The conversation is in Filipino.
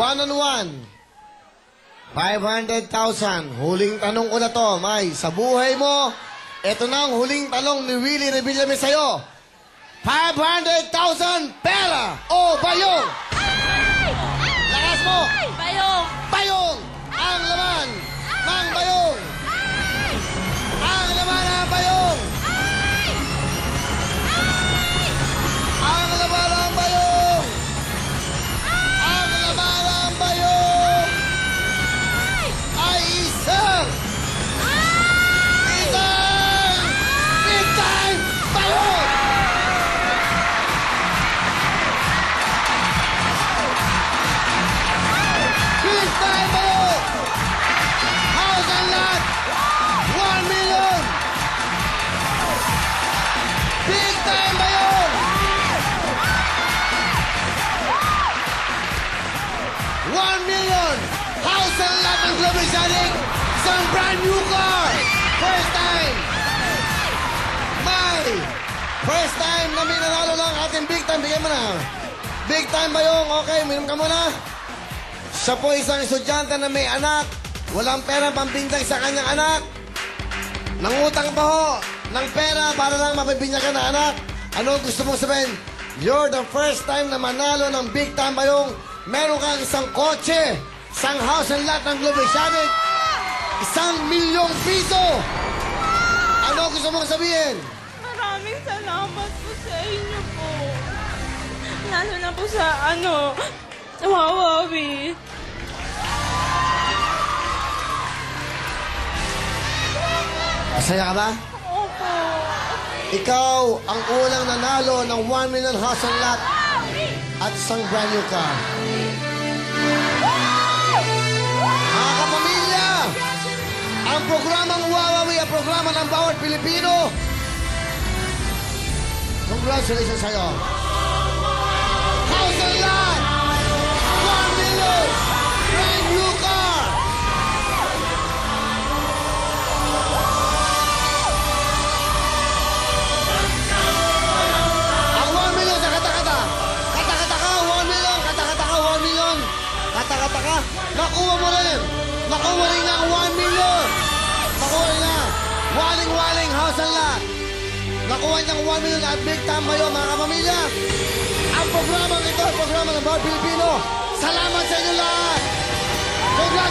One-on-one. 500,000. Huling tanong ko na to, May. Sa buhay mo, ito na ang huling tanong ni Willie Revillame sa'yo. 500,000 pera o bayong? Lakas mo! Bayong! Bayong! Ang laman ng bayong! Ang laman ng bayong! Ang laman ng bayong! Ang laman ng bayong! Ay isang! Isang! Big time bayong! Big time bayong! House and lot! 1 million! Big time bayong! 1 million! House and lot ng Global Sonic! Isang brand new car! First time! May! First time na may nanalo ng ating big time. Bigyan mo na. Big time bayong. Okay, minom ka muna. Siya po isang estudyante na may anak. Walang pera pampintang sa kanyang anak. Nangutang pa ho ng pera para lang mapibinyagan na anak. Ano gusto mong sabihin? You're the first time na manalo ng big time bayong. Meron kang isang kotse, isang house and lot ng Global Sonic, 1 milyong piso. Ano gusto mong sabihin? Maraming salamat po sa inyo po. Lalo na po sa sa Huawei. Masaya ka ba? Opo. Ikaw ang unang nanalo ng 1 million house and lot at isang brand new car. Mga kapamilya, ang programang Huawei, ang programa ng bawat Pilipino. Congratulations sa'yo. House and lot! 1 million! Brand new car! Ang 1 million sa kata-kata. Kata-kata ka, 1 million. Kata-kata ka, 1 million. Kata-kata ka. Nakuha mo rin. Nakuha rin ang 1 million. Nakuha rin na. Waling-waling house and lot. Nakuha niyang 1 million at big time kayo, mga kapamilya. Ang programang ito, ang programa ng bawat Pilipino. Salamat sa inyo lahat. Congratulations!